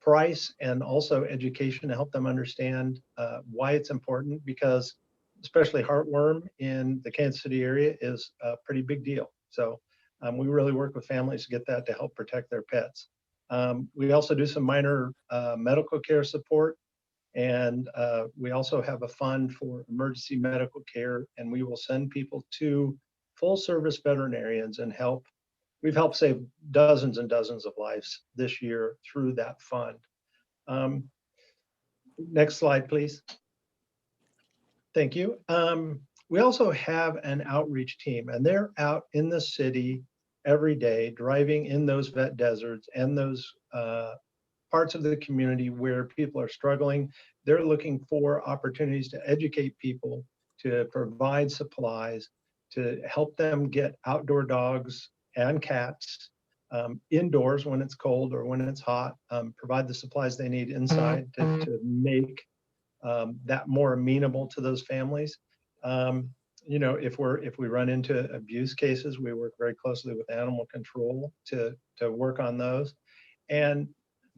price and also education to help them understand why it's important, because especially heartworm in the Kansas City area is a pretty big deal. So we really work with families to get that to help protect their pets. We also do some minor medical care support, and we also have a fund for emergency medical care, and we will send people to full service veterinarians and help. We've helped save dozens and dozens of lives this year through that fund. Next slide, please. Thank you. We also have an outreach team, and they're out in the city every day, driving in those vet deserts and those parts of the community where people are struggling. They're looking for opportunities to educate people, to provide supplies, to help them get outdoor dogs and cats indoors when it's cold or when it's hot, provide the supplies they need inside to make that more amenable to those families. You know, if we run into abuse cases, we work very closely with animal control to work on those. And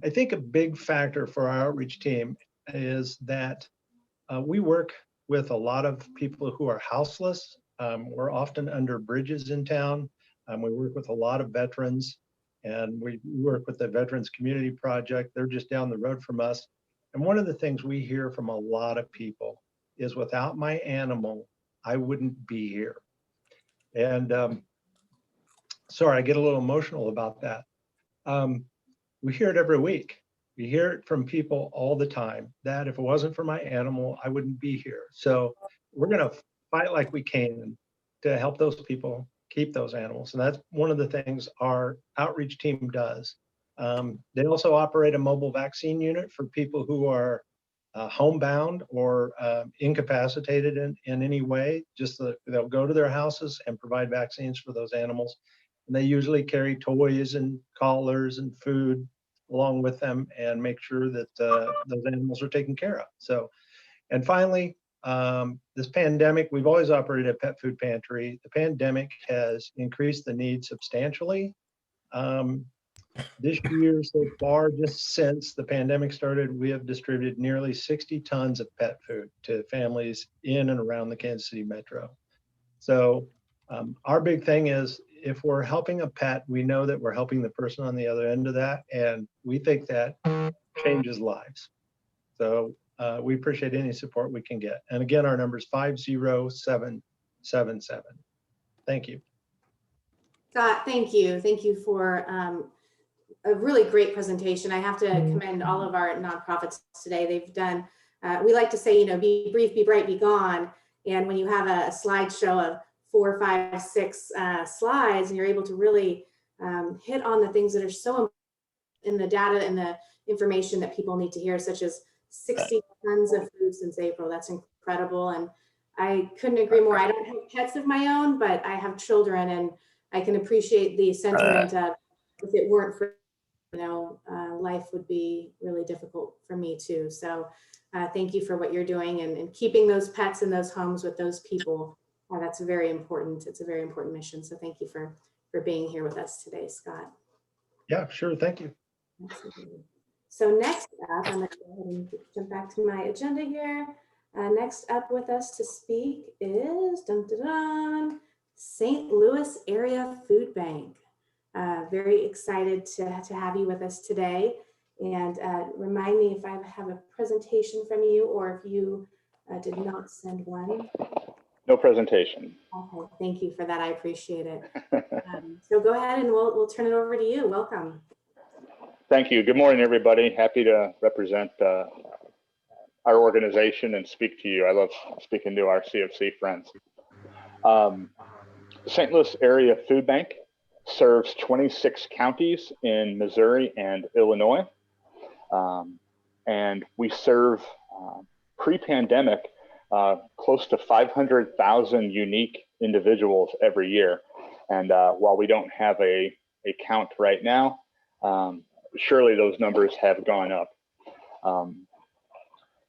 I think a big factor for our outreach team is that we work with a lot of people who are houseless. We're often under bridges in town. We work with a lot of veterans, and we work with the Veterans Community Project. They're just down the road from us. And one of the things we hear from a lot of people is, without my animal, I wouldn't be here. And sorry, I get a little emotional about that. We hear it every week. We hear it from people all the time that if it wasn't for my animal, I wouldn't be here. So we're going to fight like we can to help those people keep those animals. And that's one of the things our outreach team does. They also operate a mobile vaccine unit for people who are homebound or incapacitated in any way. Just they'll go to their houses and provide vaccines for those animals. And they usually carry toys and collars and food along with them and make sure that those animals are taken care of. So, and finally, this pandemic, we've always operated a pet food pantry. The pandemic has increased the need substantially. This year so far, just since the pandemic started, we have distributed nearly 60 tons of pet food to families in and around the Kansas City metro. So our big thing is, if we're helping a pet, we know that we're helping the person on the other end of that, and we think that changes lives. So we appreciate any support we can get. And again, our number is 50777. Thank you. Scott, thank you. Thank you for a really great presentation. I have to commend all of our nonprofits today. They've done, we like to say, you know, be brief, be bright, be gone. And when you have a slideshow of 4, 5, 6 slides, and you're able to really hit on the things that are so in the data and the information that people need to hear, such as 60 tons of food since April. That's incredible. And I couldn't agree more. I don't have pets of my own, but I have children, and I can appreciate the sentiment of, if it weren't for, you know, life would be really difficult for me too. So thank you for what you're doing and keeping those pets in those homes with those people. That's very important. It's a very important mission. So thank you for being here with us today, Scott. Yeah, sure. Thank you. Absolutely. So next up, I'm going to go ahead and jump back to my agenda here. Next up with us to speak is St. Louis Area Food Bank. Very excited to have you with us today. And remind me if I have a presentation from you, or if you did not send one. No presentation. Okay, thank you for that. I appreciate it. So go ahead and we'll turn it over to you. Welcome. Thank you. Good morning, everybody. Happy to represent our organization and speak to you. I love speaking to our CFC friends. St. Louis Area Food Bank serves 26 counties in Missouri and Illinois. And we serve pre-pandemic close to 500,000 unique individuals every year. And while we don't have a count right now, surely those numbers have gone up.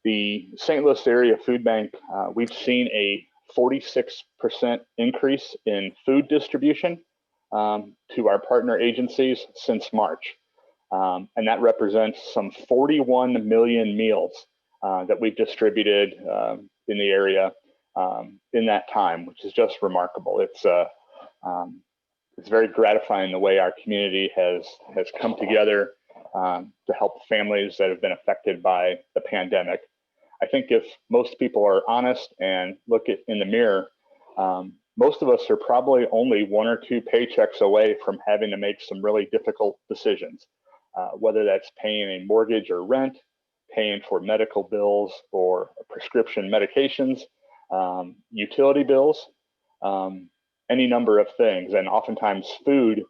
The St. Louis Area Food Bank, we've seen a 46% increase in food distribution to our partner agencies since March. And that represents some 41 million meals that we've distributed in the area in that time, which is just remarkable. It's very gratifying the way our community has come together to help families that have been affected by the pandemic. I think if most people are honest and look in the mirror, most of us are probably only 1 or 2 paychecks away from having to make some really difficult decisions, whether that's paying a mortgage or rent, paying for medical bills or prescription medications, utility bills, any number of things. And oftentimes food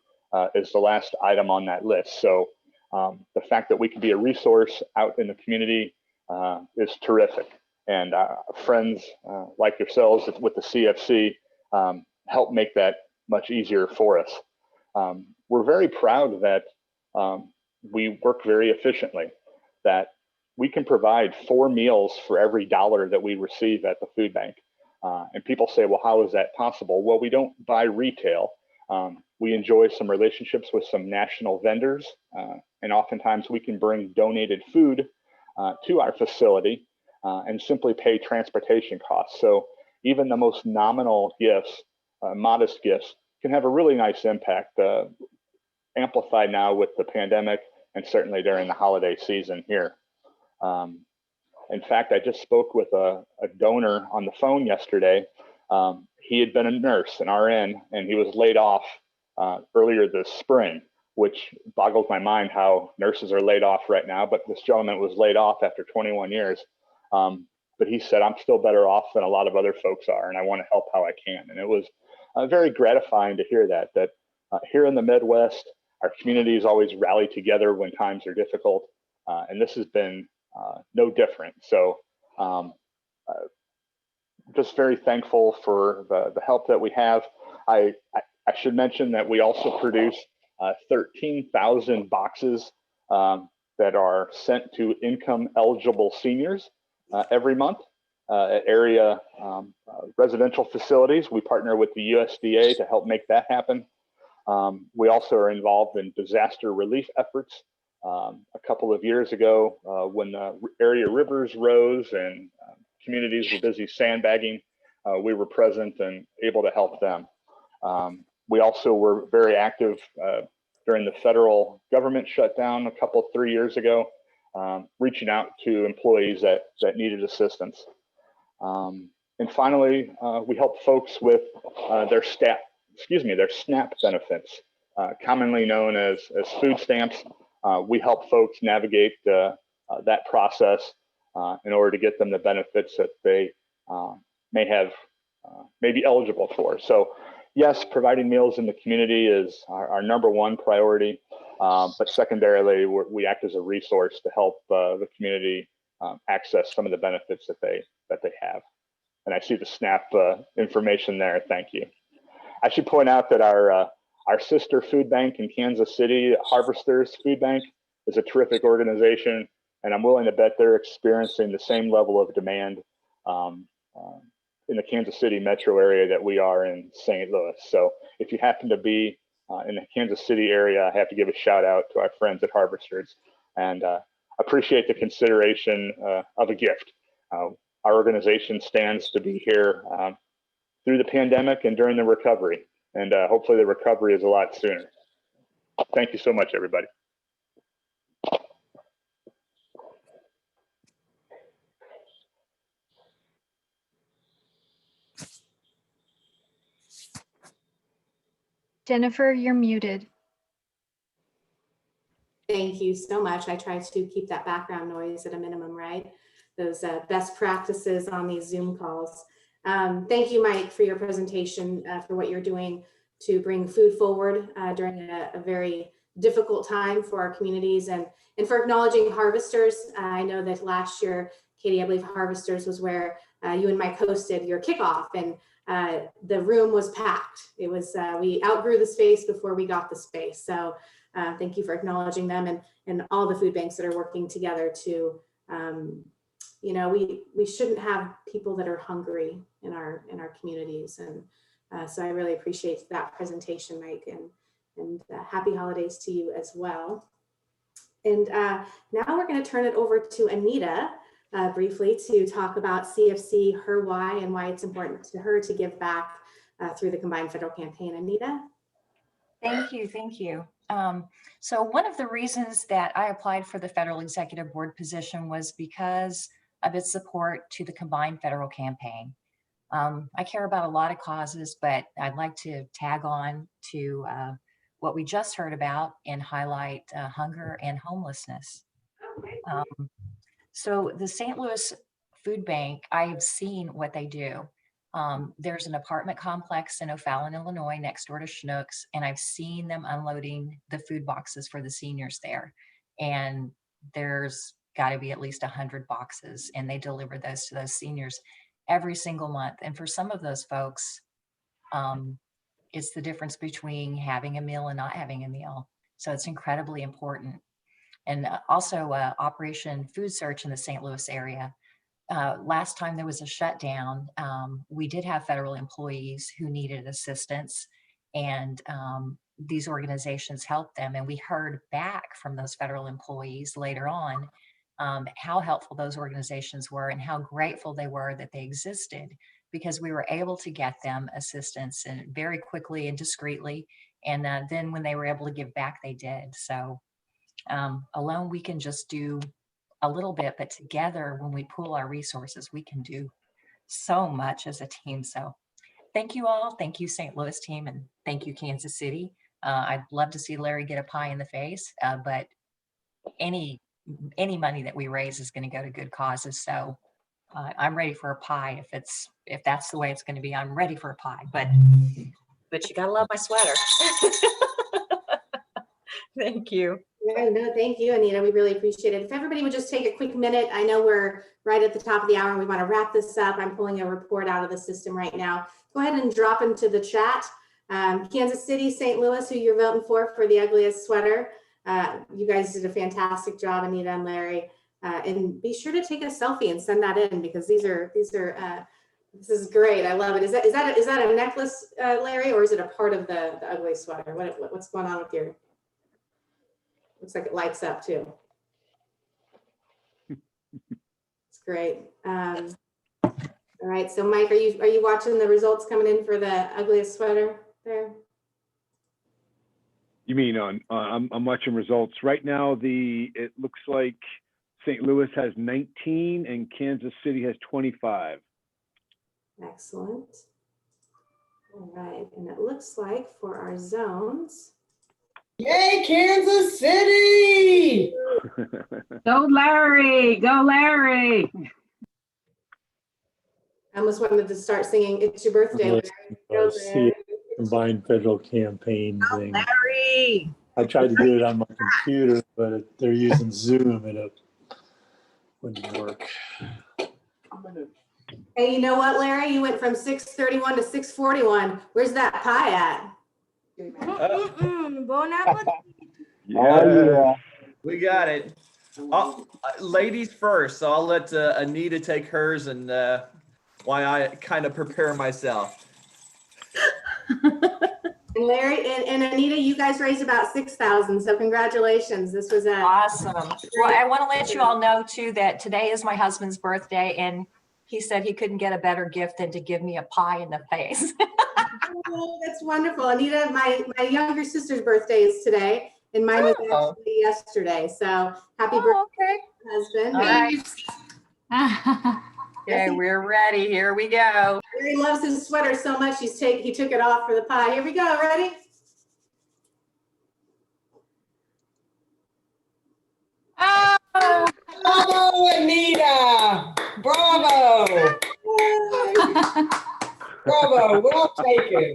is the last item on that list. So the fact that we can be a resource out in the community is terrific. And friends like yourselves with the CFC help make that much easier for us. We're very proud that we work very efficiently, that we can provide 4 meals for every $1 that we receive at the food bank. And people say, well, how is that possible? Well, we don't buy retail. We enjoy some relationships with some national vendors, and oftentimes we can bring donated food to our facility and simply pay transportation costs. So even the most nominal gifts, modest gifts, can have a really nice impact, amplified now with the pandemic and certainly during the holiday season here. In fact, I just spoke with a donor on the phone yesterday. He had been a nurse, an RN, and he was laid off earlier this spring, which boggles my mind how nurses are laid off right now. But this gentleman was laid off after 21 years. But he said, I'm still better off than a lot of other folks are, and I want to help how I can. And it was very gratifying to hear that here in the Midwest, our communities always rally together when times are difficult. And this has been no different. So just very thankful for the help that we have. I should mention that we also produce 13,000 boxes that are sent to income eligible seniors every month at area residential facilities. We partner with the USDA to help make that happen. We also are involved in disaster relief efforts. A couple of years ago, when the area rivers rose and communities were busy sandbagging, we were present and able to help them. We also were very active during the federal government shutdown a couple, 3 years ago, reaching out to employees that needed assistance. And finally, we help folks with their SNAP benefits, commonly known as food stamps. We help folks navigate that process in order to get them the benefits that they may be eligible for. So yes, providing meals in the community is our #1 priority, but secondarily, we act as a resource to help the community access some of the benefits that they have. And I see the SNAP information there. Thank you. I should point out that our sister food bank in Kansas City, Harvesters Food Bank, is a terrific organization, and I'm willing to bet they're experiencing the same level of demand in the Kansas City metro area that we are in St. Louis. So if you happen to be in the Kansas City area, I have to give a shout out to our friends at Harvesters and appreciate the consideration of a gift. Our organization stands to be here through the pandemic and during the recovery. And hopefully the recovery is a lot sooner. Thank you so much, everybody. Jennifer, you're muted. Thank you so much. I try to keep that background noise at a minimum, right? Those best practices on these Zoom calls. Thank you, Mike, for your presentation, for what you're doing to bring food forward during a very difficult time for our communities and for acknowledging Harvesters. I know that last year, Katie, I believe Harvesters was where you and Mike hosted your kickoff, and the room was packed. It was, we outgrew the space before we got the space. So thank you for acknowledging them and all the food banks that are working together to, you know, we shouldn't have people that are hungry in our communities. And so I really appreciate that presentation, Mike, and happy holidays to you as well. And now we're going to turn it over to Anita briefly to talk about CFC, her why, and why it's important to her to give back through the Combined Federal Campaign. Anita? Thank you. Thank you. So one of the reasons that I applied for the federal executive board position was because of its support to the Combined Federal Campaign. I care about a lot of causes, but I'd like to tag on to what we just heard about and highlight hunger and homelessness. So the St. Louis Food Bank, I've seen what they do. There's an apartment complex in O'Fallon, Illinois, next door to Schnucks, and I've seen them unloading the food boxes for the seniors there. And there's got to be at least 100 boxes, and they deliver those to those seniors every single month. And for some of those folks, it's the difference between having a meal and not having a meal. So it's incredibly important. And also Operation Food Search in the St. Louis area. Last time there was a shutdown, we did have federal employees who needed assistance, and these organizations helped them. And we heard back from those federal employees later on how helpful those organizations were and how grateful they were that they existed, because we were able to get them assistance and very quickly and discreetly. And then when they were able to give back, they did. So alone, we can just do a little bit, but together, when we pool our resources, we can do so much as a team. So thank you all. Thank you, St. Louis team, and thank you, Kansas City. I'd love to see Larry get a pie in the face, but any money that we raise is going to go to good causes. So I'm ready for a pie. If that's the way it's going to be, I'm ready for a pie, but you got to love my sweater. Thank you. Yeah, no, thank you, Anita. We really appreciate it. If everybody would just take a quick minute, I know we're right at the top of the hour and we want to wrap this up. I'm pulling a report out of the system right now. Go ahead and drop into the chat. Kansas City, St. Louis, who you're voting for the ugliest sweater. You guys did a fantastic job, Anita and Larry. And be sure to take a selfie and send that in, because this is great. I love it. Is that a necklace, Larry, or is it a part of the ugly sweater? What's going on with your? Looks like it lights up too. It's great. All right, so Mike, are you watching the results coming in for the ugliest sweater there? You mean I'm watching results right now. It looks like St. Louis has 19 and Kansas City has 25. Excellent. All right, and it looks like for our zones. Yay, Kansas City! Go Larry, go Larry. I almost wanted to start singing "It's Your Birthday." Larry. Go, Larry. Combined Federal Campaign thing. Larry. I tried to do it on my computer, but they're using Zoom and it wouldn't work. Hey, you know what, Larry? You went from 6:31 to 6:41. Where's that pie at? Bon appetit. Yeah, we got it. Ladies first, so I'll let Anita take hers and why I kind of prepare myself. And Larry and Anita, you guys raised about 6,000, so congratulations. This was awesome. Well, I want to let you all know too that today is my husband's birthday, and he said he couldn't get a better gift than to give me a pie in the face. Oh, that's wonderful. Anita, my younger sister's birthday is today, and mine was actually yesterday. So happy birthday, husband. All right. Okay, we're ready. Here we go. He loves his sweater so much, he took it off for the pie. Here we go. Ready? Bravo, Anita! Bravo! Bravo, well taken.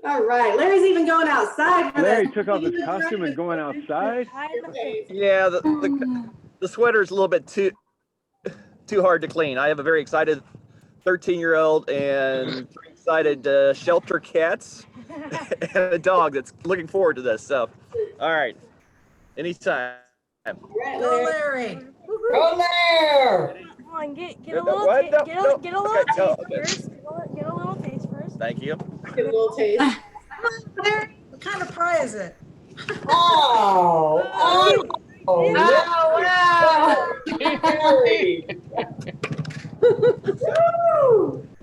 All right, Larry's even going outside. Larry took off his costume and going outside. Yeah, the sweater's a little bit too hard to clean. I have a very excited 13-year-old and three excited shelter cats and a dog that's looking forward to this. So, all right, anytime. Go Larry! Go Larry! Come on, get a little taste first. Get a little taste first. Thank you. Get a little taste. Larry, what kind of pie is it? Oh, Oh, wow.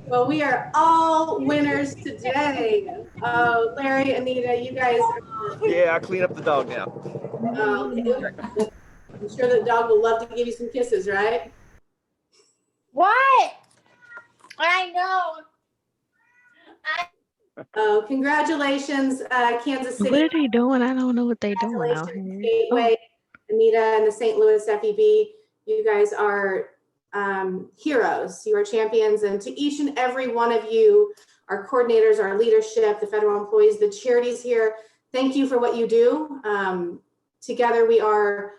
Well, we are all winners today. Larry, Anita, you guys are, Yeah, I'll clean up the dog now. I'm sure the dog will love to give you some kisses, right? What? I know. Oh, congratulations, Kansas City. What are they doing? I don't know what they're doing out Congratulations, here. Gateway, Anita, and the St. Louis FEB. You guys are heroes. You are champions. And to each and every one of you, our coordinators, our leadership, the federal employees, the charities here, thank you for what you do. Together we are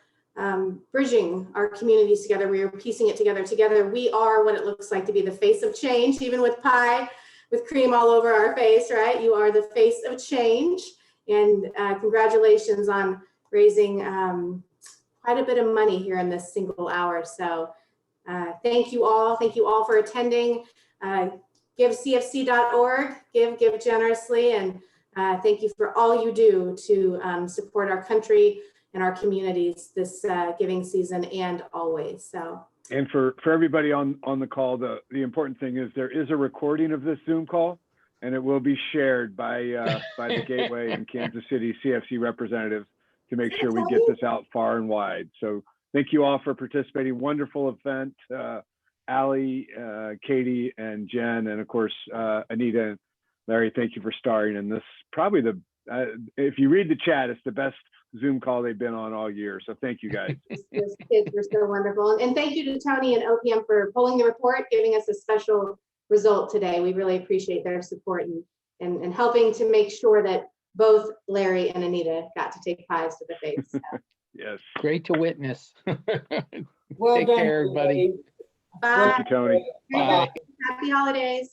bridging our communities together. We are piecing it together. Together we are what it looks like to be the face of change, even with pie, with cream all over our face, right? You are the face of change. And congratulations on raising quite a bit of money here in this single hour. So thank you all. Thank you all for attending. GiveCFC.org, give generously. And thank you for all you do to support our country and our communities this giving season and always. So. And for everybody on the call, the important thing is there is a recording of this Zoom call, and it will be shared by the Gateway and Kansas City CFC representatives to make sure we get this out far and wide. So thank you all for participating. Wonderful event. Allie, Katie, and Jen, and of course, Anita and Larry, thank you for starring in this. Probably if you read the chat, it's the best Zoom call they've been on all year. So thank you guys. Those kids were so wonderful. And thank you to Tony and OPM for pulling the report, giving us a special result today. We really appreciate their support and helping to make sure that both Larry and Anita got to take pies to the face. So. Yes. Great to witness. Well Take done, care, everybody. Bye. Thank you, Tony. Bye. Happy holidays.